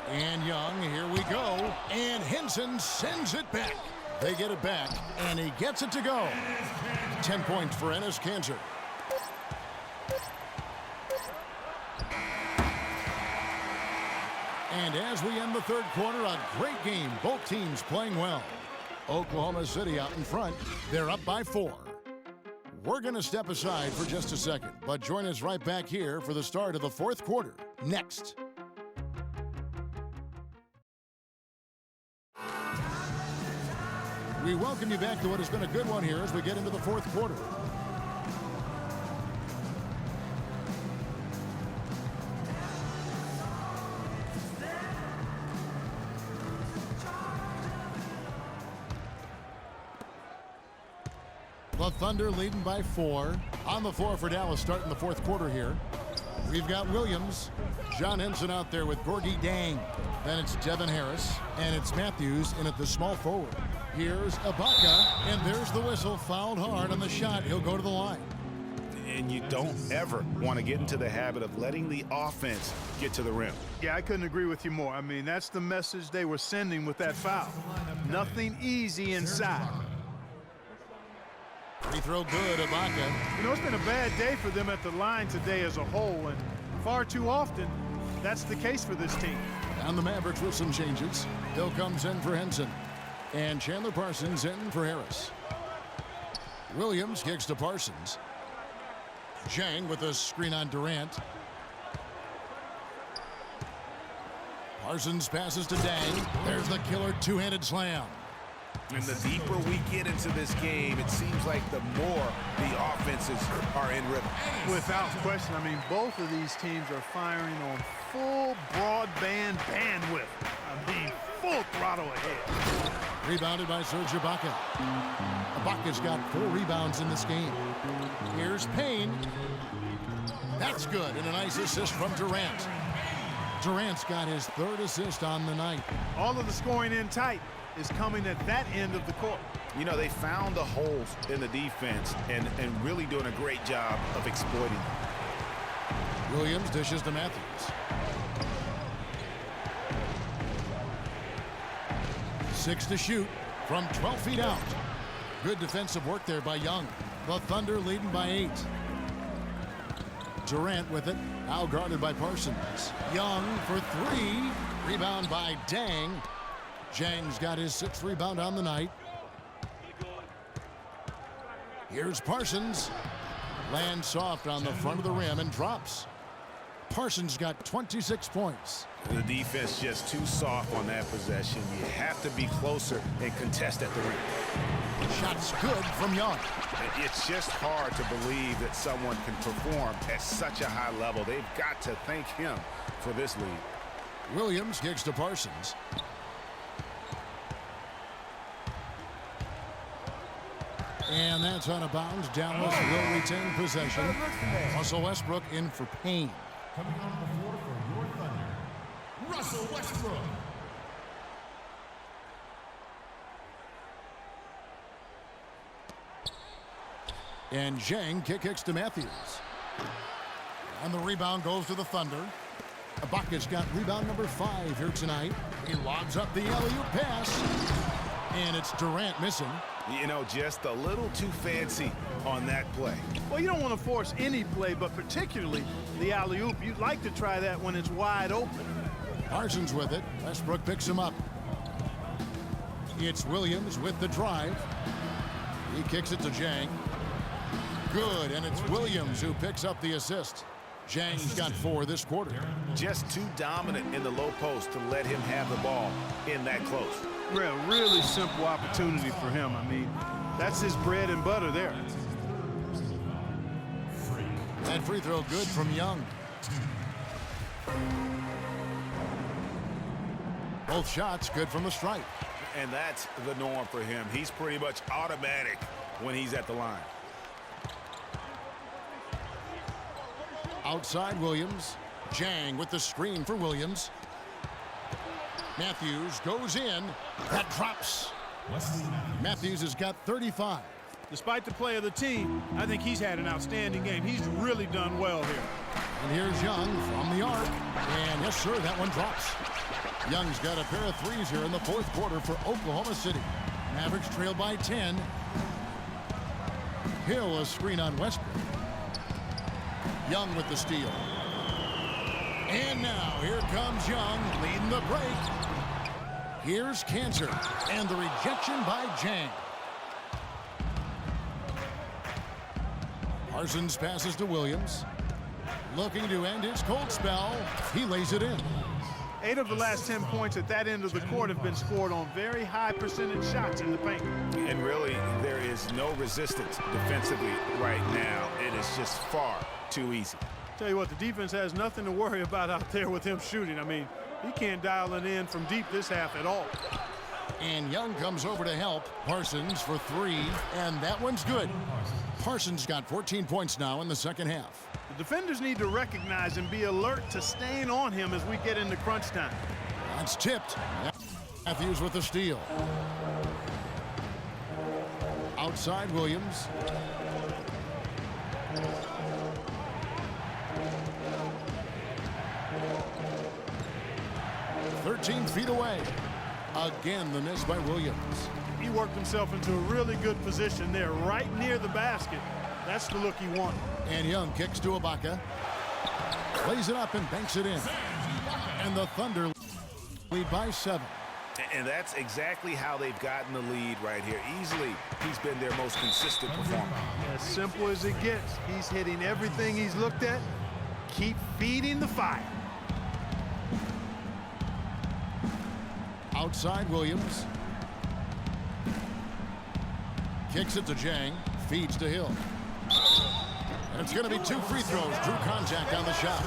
And Young, here we go. And Henson sends it back. They get it back, and he gets it to go. 10 points for Enes Kanter. And as we end the third quarter, a great game. Both teams playing well. Oklahoma City out in front. They're up by 4. We're going to step aside for just a second, but join us right back here for the start of the fourth quarter. Next. We welcome you back to what has been a good one here as we get into the fourth quarter. The Thunder leading by 4. On the floor for Dallas starting the fourth quarter here. We've got Williams. John Henson out there with Gorgie Dang. Then it's Devin Harris. And it's Matthews in at the small forward. Here's Ibaka. And there's the whistle. Fouled hard on the shot. He'll go to the line. And you don't ever want to get into the habit of letting the offense get to the rim. Yeah, I couldn't agree with you more. I mean, that's the message they were sending with that foul. Nothing easy inside. Free throw good, Ibaka. You know, it's been a bad day for them at the line today as a whole, and far too often, that's the case for this team. And the Mavericks with some changes. Hill comes in for Henson. And Chandler Parsons in for Harris. Williams kicks to Parsons. Zhang with a screen on Durant. Parsons passes to Dang. There's the killer two-handed slam. And the deeper we get into this game, it seems like the more the offenses are in rhythm. Without question. I mean, both of these teams are firing on full broadband bandwidth. I mean, full throttle ahead. Rebounded by Serge Ibaka. Ibaka's got 4 rebounds in this game. Here's Payne. That's good, and a nice assist from Durant. Durant's got his 3rd assist on the night. All of the scoring in tight is coming at that end of the court. You know, they found the holes in the defense and really doing a great job of exploiting them. Williams dishes to Matthews. 6 to shoot from 12 feet out. Good defensive work there by Young. The Thunder leading by 8. Durant with it, now guarded by Parsons. Young for 3. Rebound by Dang. Zhang's got his 6th rebound on the night. Here's Parsons. Lands soft on the front of the rim and drops. Parsons got 26 points. The defense just too soft on that possession. You have to be closer and contest at the rim. Shot's good from Young. It's just hard to believe that someone can perform at such a high level. They've got to thank him for this lead. Williams kicks to Parsons. And that's out of bounds. Dallas will retain possession. Russell Westbrook in for Payne. Coming on the floor for your Thunder, Russell Westbrook. And Zhang kicks to Matthews. And the rebound goes to the Thunder. Ibaka's got rebound number 5 here tonight. He lobs up the alley-oop pass. And it's Durant missing. You know, just a little too fancy on that play. Well, you don't want to force any play, but particularly the alley-oop. You'd like to try that when it's wide open. Parsons with it. Westbrook picks him up. It's Williams with the drive. He kicks it to Zhang. Good, and it's Williams who picks up the assist. Zhang's got 4 this quarter. Just too dominant in the low post to let him have the ball in that close. Really simple opportunity for him. I mean, that's his bread and butter there. That free throw good from Young. Both shots good from the stripe. And that's the norm for him. He's pretty much automatic when he's at the line. Outside Williams. Zhang with the screen for Williams. Matthews goes in. That drops. Matthews has got 35. Despite the play of the team, I think he's had an outstanding game. He's really done well here. And here's Young from the arc. And yes, sir, that one drops. Young's got a pair of threes here in the 4th quarter for Oklahoma City. Mavericks trail by 10. Hill a screen on Westbrook. Young with the steal. And now here comes Young leading the break. Here's Cancer and the rejection by Zhang. Parsons passes to Williams. Looking to end his cold spell. He lays it in. 8 of the last 10 points at that end of the court have been scored on very high percentage shots in the paint. And really, there is no resistance defensively right now. It is just far too easy. Tell you what, the defense has nothing to worry about out there with him shooting. I mean, he can't dial it in from deep this half at all. And Young comes over to help Parsons for 3, and that one's good. Parsons got 14 points now in the second half. The defenders need to recognize and be alert to staying on him as we get into crunch time. That's tipped. Matthews with the steal. Outside Williams. "13 feet away." Again, the miss by Williams. He worked himself into a really good position there, right near the basket. That's the look he wanted. And Young kicks to Ibaka. Lays it up and banks it in. And the Thunder lead by 7. And that's exactly how they've gotten the lead right here. Easily, he's been their most consistent performer. As simple as it gets. He's hitting everything he's looked at. Keep feeding the fire. Outside Williams. Kicks it to Zhang. Feeds to Hill. And it's going to be 2 free throws. Drew contact on the shot.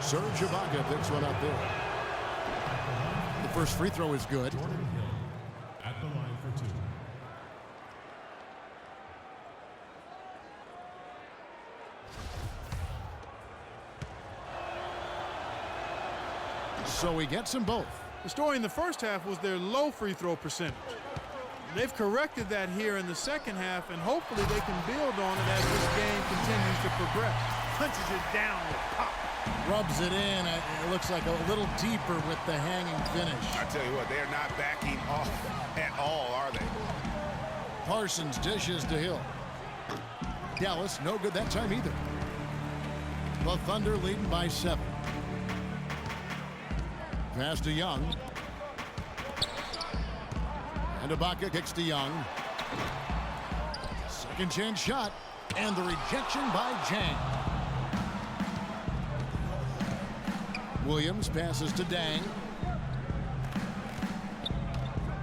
Serge Ibaka picks one up there. The first free throw is good. At the line for 2. So he gets them both. The story in the first half was their low free throw percentage. They've corrected that here in the second half, and hopefully they can build on it as this game continues to progress. Punches it down with pop. Rubs it in. It looks like a little deeper with the hanging finish. I tell you what, they're not backing off at all, are they? Parsons dishes to Hill. Dallas, no good that time either. The Thunder leading by 7. Pass to Young. And Ibaka kicks to Young. Second chance shot. And the rejection by Zhang. Williams passes to Dang.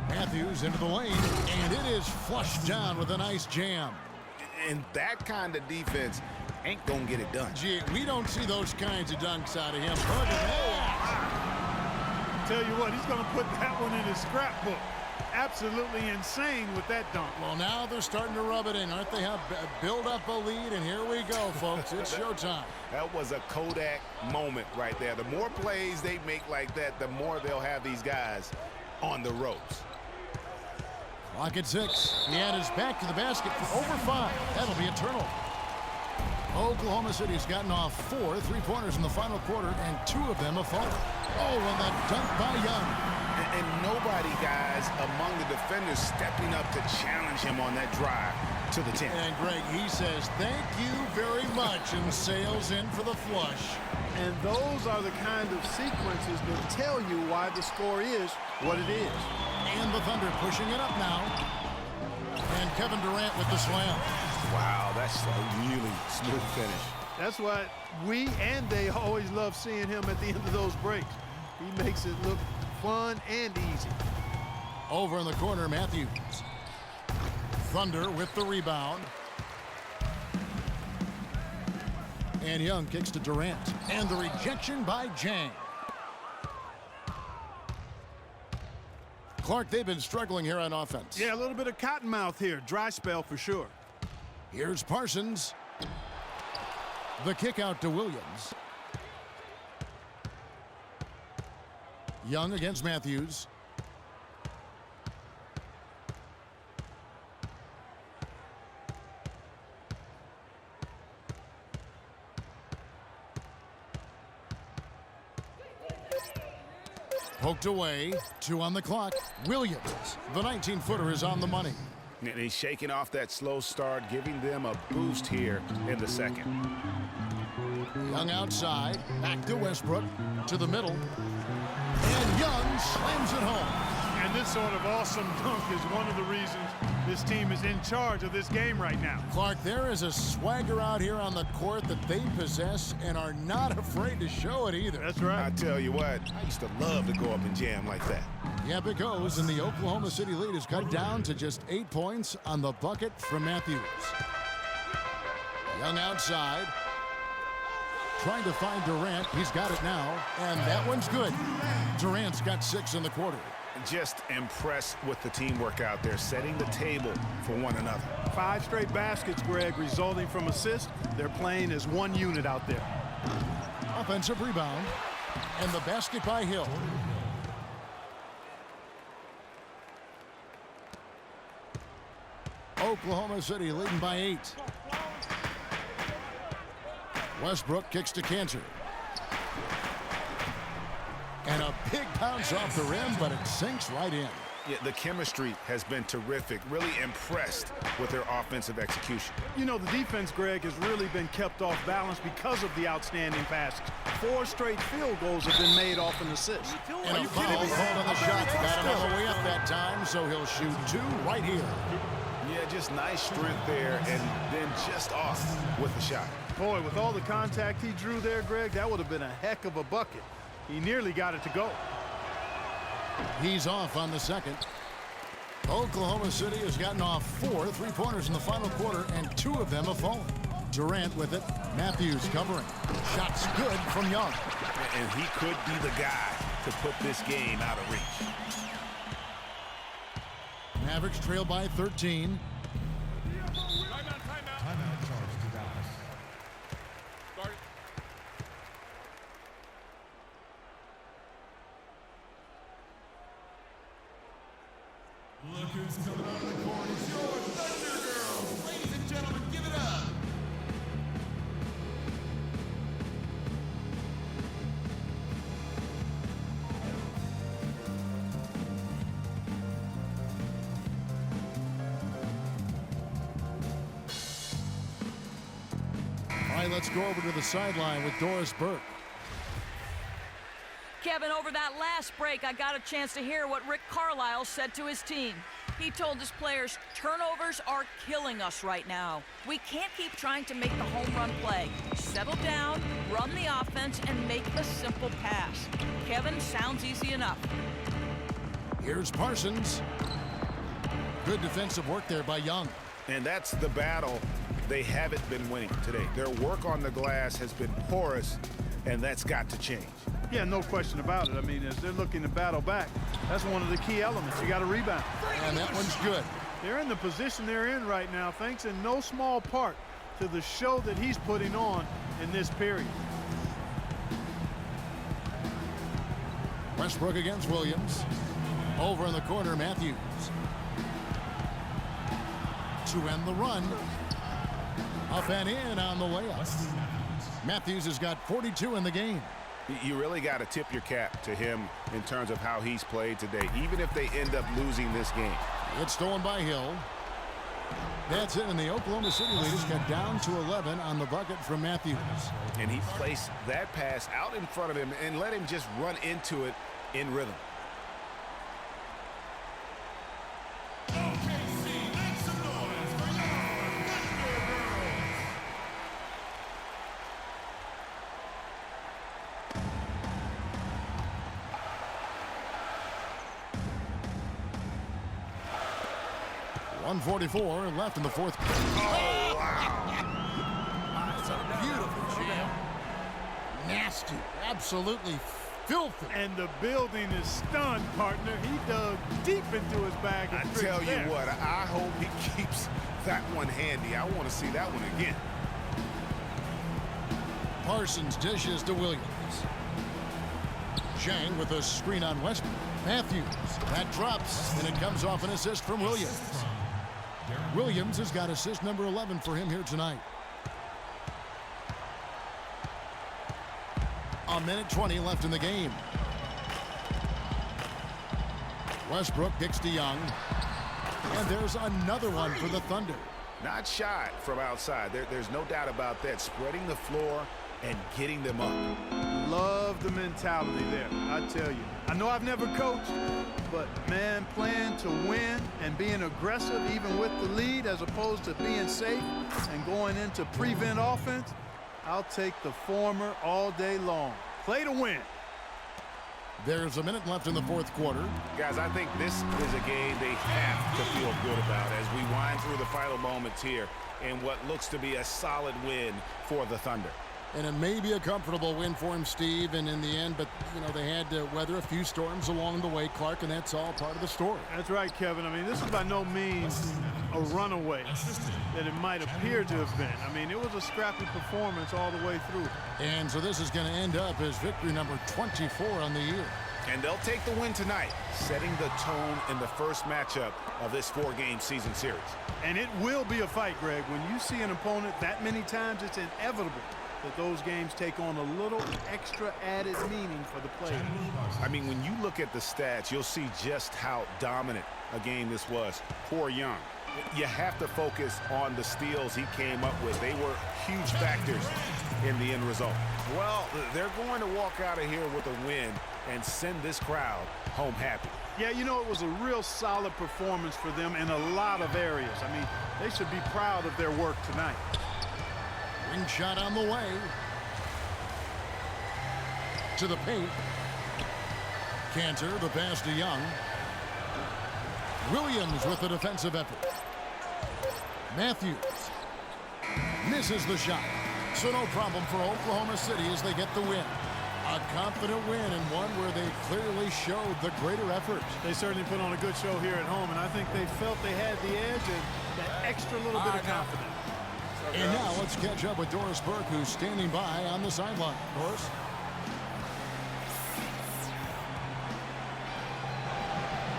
Matthews into the lane, and it is flushed down with a nice jam. And that kind of defense ain't gonna get it done. Gee, we don't see those kinds of dunks out of him. Tell you what, he's going to put that one in his scrapbook. Absolutely insane with that dunk. Well, now they're starting to rub it in, aren't they? Have build up a lead, and here we go, folks. It's showtime. That was a Kodak moment right there. The more plays they make like that, the more they'll have these guys on the ropes. Clock at 6. He had his back to the basket for over 5. That'll be a turnover. Oklahoma City's gotten off 4 3-pointers in the final quarter, and 2 of them have fallen. Oh, and the dunk by Young. And nobody, guys, among the defenders stepping up to challenge him on that drive to the 10. And Greg, he says, thank you very much, and sails in for the flush. And those are the kind of sequences that tell you why the score is what it is. And the Thunder pushing it up now. And Kevin Durant with the slam. Wow, that's a really smooth finish. That's why we and they always love seeing him at the end of those breaks. He makes it look fun and easy. Over in the corner, Matthews. Thunder with the rebound. And Young kicks to Durant. And the rejection by Jang. Clark, they've been struggling here on offense. Yeah, a little bit of cottonmouth here. Dry spell for sure. Here's Parsons. The kick out to Williams. Young against Matthews. Poked away. 2 on the clock. Williams, the 19-footer, is on the money. And he's shaking off that slow start, giving them a boost here in the second. Young outside. Back to Westbrook. To the middle. And Young slams it home. And this sort of awesome dunk is one of the reasons this team is in charge of this game right now. Clark, there is a swagger out here on the court that they possess and are not afraid to show it either. That's right. I tell you what, I used to love to go up and jam like that. Yep, it goes, and the Oklahoma City lead is cut down to just 8 points on the bucket from Matthews. Young outside. Trying to find Durant. He's got it now, and that one's good. Durant's got 6 in the quarter. Just impressed with the teamwork out there, setting the table for one another. 5 straight baskets, Greg, resulting from assists. They're playing as one unit out there. Offensive rebound, and the basket by Hill. Oklahoma City leading by 8. Westbrook kicks to Cantor. And a big bounce off the rim, but it sinks right in. Yeah, the chemistry has been terrific. Really impressed with their offensive execution. You know, the defense, Greg, has really been kept off balance because of the outstanding passes. 4 straight field goals have been made off an assist. And a foul called on the shot. Got him on the way up that time, so he'll shoot 2 right here. Yeah, just nice strength there, and then just off with the shot. Boy, with all the contact he drew there, Greg, that would have been a heck of a bucket. He nearly got it to go. He's off on the second. Oklahoma City has gotten off 4 3-pointers in the final quarter, and 2 of them have fallen. Durant with it. Matthews covering. Shots good from Young. And he could be the guy to put this game out of reach. Mavericks trail by 13. Look who's coming out of the court. It's your Thunder Girls. Ladies and gentlemen, give it up. All right, let's go over to the sideline with Doris Burke. Kevin, over that last break, I got a chance to hear what Rick Carlisle said to his team. He told his players, turnovers are killing us right now. We can't keep trying to make the home run play. Settle down, run the offense, and make a simple pass. Kevin, sounds easy enough. Here's Parsons. Good defensive work there by Young. And that's the battle they haven't been winning today. Their work on the glass has been porous, and that's got to change. Yeah, no question about it. I mean, as they're looking to battle back, that's one of the key elements. You got to rebound. And that one's good. They're in the position they're in right now, thanks in no small part to the show that he's putting on in this period. Westbrook against Williams. Over in the corner, Matthews. To end the run. Up and in on the layup. Matthews has got 42 in the game. You really got to tip your cap to him in terms of how he's played today, even if they end up losing this game. It's stolen by Hill. That's it, and the Oklahoma City leaders got down to 11 on the bucket from Matthews. And he placed that pass out in front of him and let him just run into it in rhythm. OKC, make some noise for your Thunder Girls. .144 left in the fourth quarter. Oh, wow. That's a beautiful jam. Nasty. Absolutely filthy. And the building is stunned, partner. He dug deep into his bag of I tricks tell there. you what, I hope he keeps that one handy. I want to see that one again. Parsons dishes to Williams. Chang with a screen on Westbrook. Matthews. That drops, and it comes off an assist from Williams. Williams has got assist number 11 for him here tonight. A minute 20 left in the game. Westbrook kicks to Young. And there's another one for the Thunder. Not shot from outside. There's no doubt about that. Spreading the floor and getting them up. Love the mentality there, I tell you. I know I've never coached, but man, playing to win and being aggressive even with the lead as opposed to being safe and going into prevent offense, I'll take the former all day long. Play to win. There's a minute left in the fourth quarter. Guys, I think this is a game they have to feel good about as we wind through the final moments here in what looks to be a solid win for the Thunder. And it may be a comfortable win for him, Steve, and in the end, but, you know, they had to weather a few storms along the way, Clark, and that's all part of the story. That's right, Kevin. I mean, this is by no means a runaway that it might appear to have been. I mean, it was a scrappy performance all the way through. And so this is going to end up as victory number 24 on the year. And they'll take the win tonight, setting the tone in the first matchup of this four-game season series. And it will be a fight, Greg. When you see an opponent that many times, it's inevitable that those games take on a little extra added meaning for the players. I mean, when you look at the stats, you'll see just how dominant a game this was. Poor Young. You have to focus on the steals he came up with. They were huge factors in the end result. Well, they're going to walk out of here with a win and send this crowd home happy. Yeah, you know, it was a real solid performance for them in a lot of areas. I mean, they should be proud of their work tonight. Ring shot on the way. To the paint. Cantor, the pass to Young. Williams with the defensive effort. Matthews misses the shot. So no problem for Oklahoma City as they get the win. A confident win and one where they clearly showed the greater effort. They certainly put on a good show here at home, and I think they felt they had the edge and that extra little bit of confidence. And now let's catch up with Doris Burke, who's standing by on the sideline. Doris?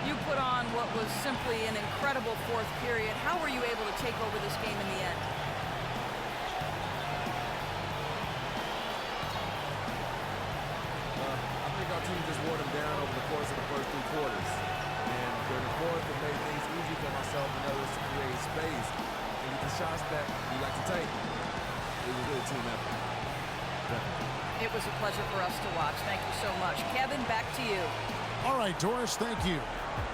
You put on what was simply an incredible fourth period. How were you able to take over this game in the end? I think our team just wore them down over the course of the first three quarters. And during the fourth, it made things easy for myself and others to create space and get the shots that we like to take. It was a good team effort. Definitely. It was a pleasure for us to watch. Thank you so much. Kevin, back to you. All right, Doris, thank you.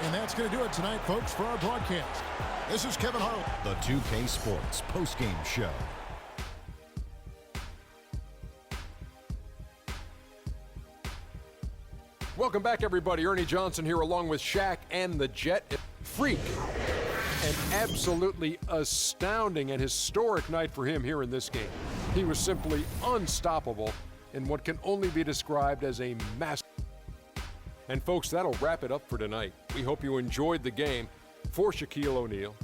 And that's going to do it tonight, folks, for our broadcast. This is Kevin Harlan. The 2K Sports postgame show. Welcome back, everybody. Ernie Johnson here along with Shaq and the Jet. Freak. An absolutely astounding and historic night for him here in this game. He was simply unstoppable in what can only be described as a master. And folks, that'll wrap it up for tonight. We hope you enjoyed the game. For Shaquille O'Neal,